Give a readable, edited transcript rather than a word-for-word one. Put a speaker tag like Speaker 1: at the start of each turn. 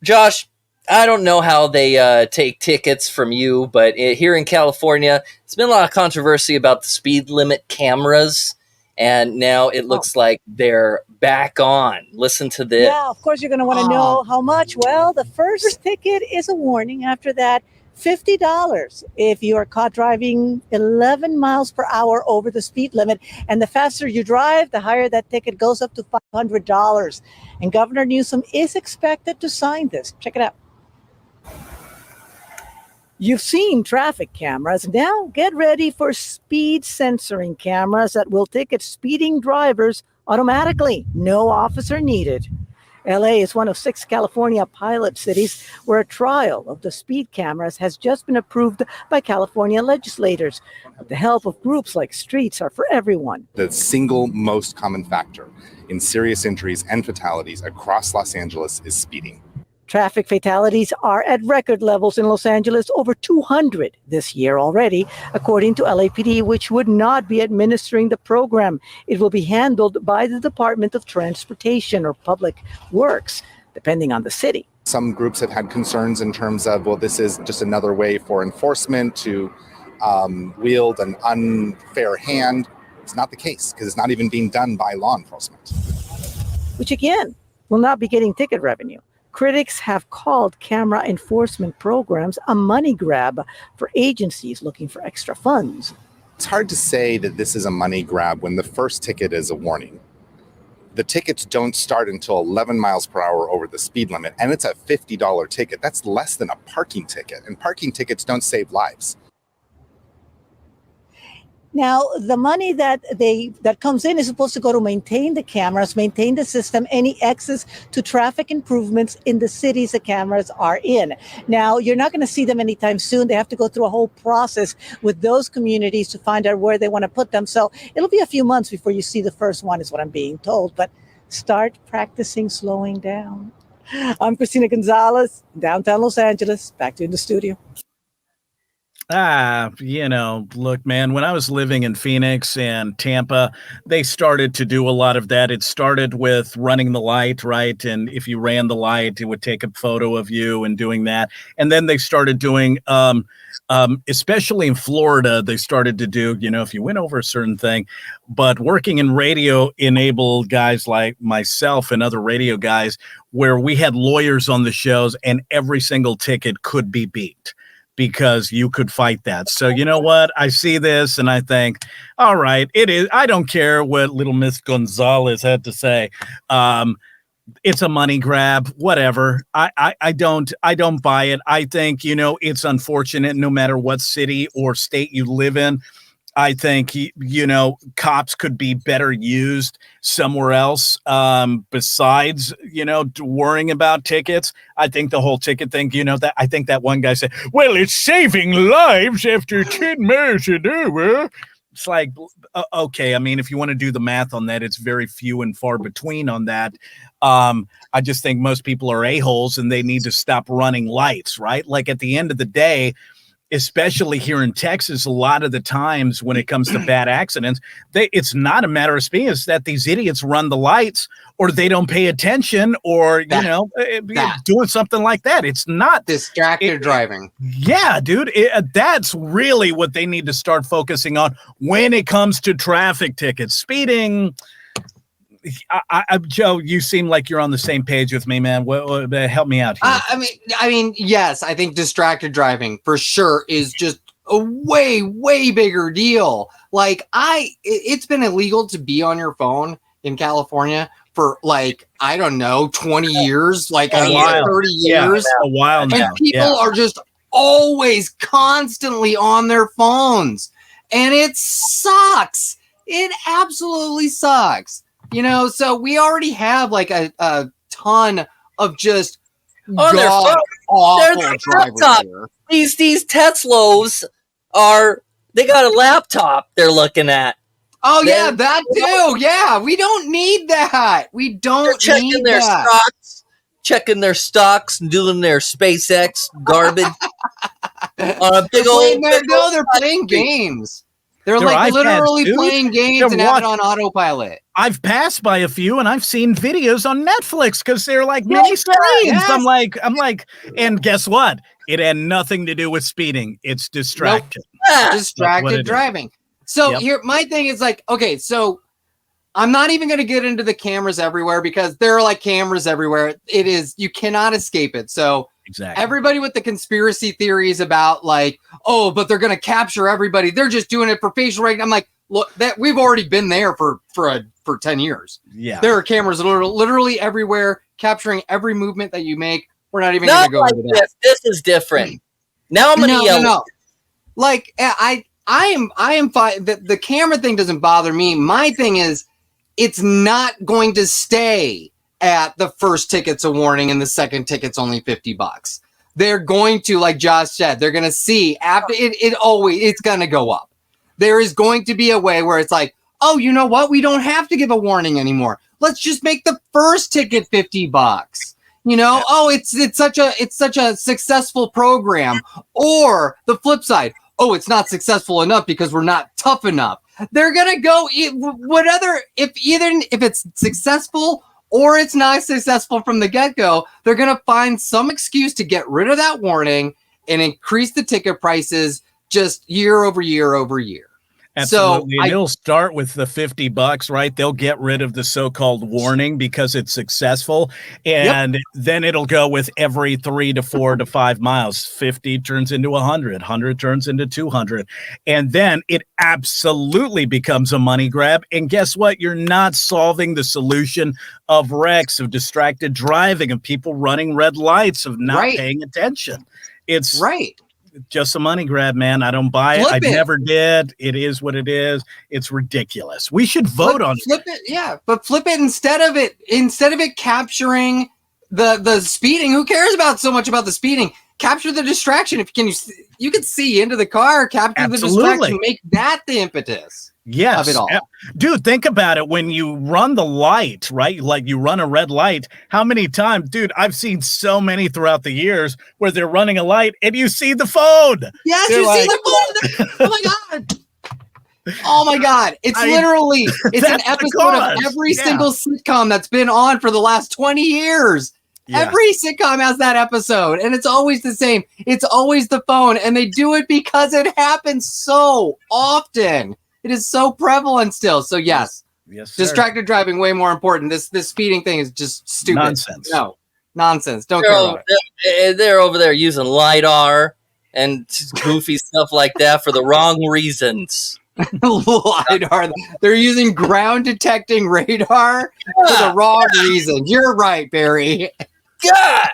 Speaker 1: Josh, I don't know how they take tickets from you, but here in California, there's been a lot of controversy about the speed limit cameras, and now it
Speaker 2: Oh,
Speaker 1: looks like they're back on. Listen to this.
Speaker 2: yeah, of course you're going to want to
Speaker 3: Oh,
Speaker 2: know how much. Well, the first ticket is a warning. After that, $50 if you are caught driving 11 miles per hour over the speed limit. And the faster you drive, the higher that ticket goes, up to $500. And Governor Newsom is expected to sign this. Check it out. You've seen traffic cameras. Now get ready for speed censoring cameras that will ticket speeding drivers automatically. No officer needed. LA is one of 6 California pilot cities where a trial of the speed cameras has just been approved by California legislators with the help of groups like Streets Are For Everyone.
Speaker 4: The single most common factor in serious injuries and fatalities across Los Angeles is speeding.
Speaker 2: Traffic fatalities are at record levels in Los Angeles, over 200 this year already, according to LAPD, which would not be administering the program. It will be handled by the Department of Transportation or Public Works, depending on the city.
Speaker 4: Some groups have had concerns in terms of, well, this is just another way for enforcement to wield an unfair hand. It's not the case because it's not even being done by law enforcement.
Speaker 2: Which again, will not be getting ticket revenue. Critics have called camera enforcement programs a money grab for agencies looking for extra funds.
Speaker 4: It's hard to say that this is a money grab when the first ticket is a warning. The tickets don't start until 11 miles per hour over the speed limit, and it's a $50 ticket. That's less than a parking ticket, and parking tickets don't save lives.
Speaker 2: Now, the money that comes in is supposed to go to maintain the cameras, maintain the system, any access to traffic improvements in the cities the cameras are in. Now, you're not going to see them anytime soon. They have to go through a whole process with those communities to find out where they want to put them. So it'll be a few months before you see the first one, is what I'm being told. But start practicing slowing down. I'm Christina Gonzalez, downtown Los Angeles. Back to you in the studio.
Speaker 5: Look, man, when I was living in Phoenix and Tampa, they started to do a lot of that. It started with running the light, right? And if you ran the light, it would take a photo of you and doing that. And then they started doing, especially in Florida, they started to do, if you went over a certain thing. But working in radio enabled guys like myself and other radio guys where we had lawyers on the shows and every single ticket could be beat, because you could fight that. So you know what? I see this and I think, all right, it is. I don't care what little Miss Gonzalez had to say. It's a money grab, whatever. I don't buy it. I think, it's unfortunate no matter what city or state you live in. I think, cops could be better used somewhere else besides, worrying about tickets. I think the whole ticket thing, that I think that one guy said, well, it's saving lives after 10 miles an hour. It's like, okay. I mean, if you want to do the math on that, it's very few and far between on that. I just think most people are a-holes and they need to stop running lights, right? Like at the end of the day, especially here in Texas, a lot of the times when it comes to bad accidents, it's not a matter of speed. It's that these idiots run the lights or they don't pay attention or, doing something like that. It's not
Speaker 3: distracted driving.
Speaker 5: Yeah, dude. That's really what they need to start focusing on when it comes to traffic tickets. Speeding. Joe, you seem like you're on the same page with me, man. Help me out here.
Speaker 3: I mean, yes, I think distracted driving for sure is just a way, way bigger deal. Like it's been illegal to be on your phone in California for I don't know, 20 years, 30 years.
Speaker 5: A while now.
Speaker 3: And people are just always constantly on their phones. And it sucks. It absolutely sucks. So we already have a ton of just awful drivers here.
Speaker 1: These Teslas they got a laptop they're looking at.
Speaker 3: Oh yeah, that too. Yeah, we don't need that. We don't need that.
Speaker 1: Checking their stocks and doing their SpaceX garbage on a big old.
Speaker 3: No, they're playing games. They're like
Speaker 5: iPads,
Speaker 3: literally
Speaker 5: dude.
Speaker 3: playing games
Speaker 5: They're
Speaker 3: and have it on autopilot.
Speaker 5: I've passed by a few and I've seen videos on Netflix because they're like mini screens.
Speaker 3: Yes.
Speaker 5: I'm like, and guess what? It had nothing to do with speeding. It's distracted.
Speaker 3: Distracted driving. So
Speaker 5: Yep.
Speaker 3: here, my thing is like, okay, so I'm not even going to get into the cameras everywhere because there are like cameras everywhere. It is, you cannot escape it. So
Speaker 5: Exactly.
Speaker 3: everybody with the conspiracy theories about like, oh, but they're going to capture everybody. They're just doing it for facial recognition. I'm like, look, that we've already been there for 10 years.
Speaker 5: Yeah.
Speaker 3: There are cameras literally everywhere capturing every movement that you make. We're not even going to go
Speaker 1: like
Speaker 3: into that.
Speaker 1: this is different. Now I'm going to yell.
Speaker 3: No. Like I am fine. The camera thing doesn't bother me. My thing is, it's not going to stay at the first ticket's a warning and the second ticket's only $50. They're going to, like Josh said, they're going to see after it's going to go up. There is going to be a way where it's like, oh, you know what? We don't have to give a warning anymore. Let's just make the first ticket $50. You know, oh, it's such a successful program. Or the flip side, oh, it's not successful enough because we're not tough enough. They're gonna go if it's successful or it's not successful from the get-go, they're gonna find some excuse to get rid of that warning and increase the ticket prices just year over year over year.
Speaker 5: Absolutely.
Speaker 3: So
Speaker 5: and it'll start with the $50, right? They'll get rid of the so-called warning because it's successful. And then it'll go with every 3 to 4 to 5 miles. 50 turns into 100, 100 turns into 200. And then it absolutely becomes a money grab. And guess what? You're not solving the solution of wrecks, of distracted driving, of people running red lights, of not paying attention. It's just a money grab, man. I don't buy it. I never did. It is what it is. It's ridiculous. We should vote on it.
Speaker 3: Flip it, yeah. But flip it instead of it capturing the speeding. Who cares about so much about the speeding? Capture the distraction. If you can see into the car, capture the distraction, make that the impetus.
Speaker 5: Yes.
Speaker 3: Of it all.
Speaker 5: Dude, think about it. When you run the light, right? Like you run a red light, how many times, dude, I've seen so many throughout the years where they're running a light and you see the phone.
Speaker 3: Yes, you see the phone. Oh my God. Oh my God. It's literally, it's an episode of every single sitcom that's been on for the last 20 years. Yeah. Every sitcom has that episode, and it's always the same. It's always the phone, and they do it because it happens so often. It is so prevalent still. So yes, distracted driving way more important. This speeding thing is just stupid.
Speaker 5: Nonsense.
Speaker 3: No, nonsense. Don't care about
Speaker 1: it. They're over there using LiDAR and goofy stuff like that for the wrong reasons.
Speaker 3: LiDAR. They're using ground detecting radar for the wrong reason. You're right, Barry.
Speaker 1: God.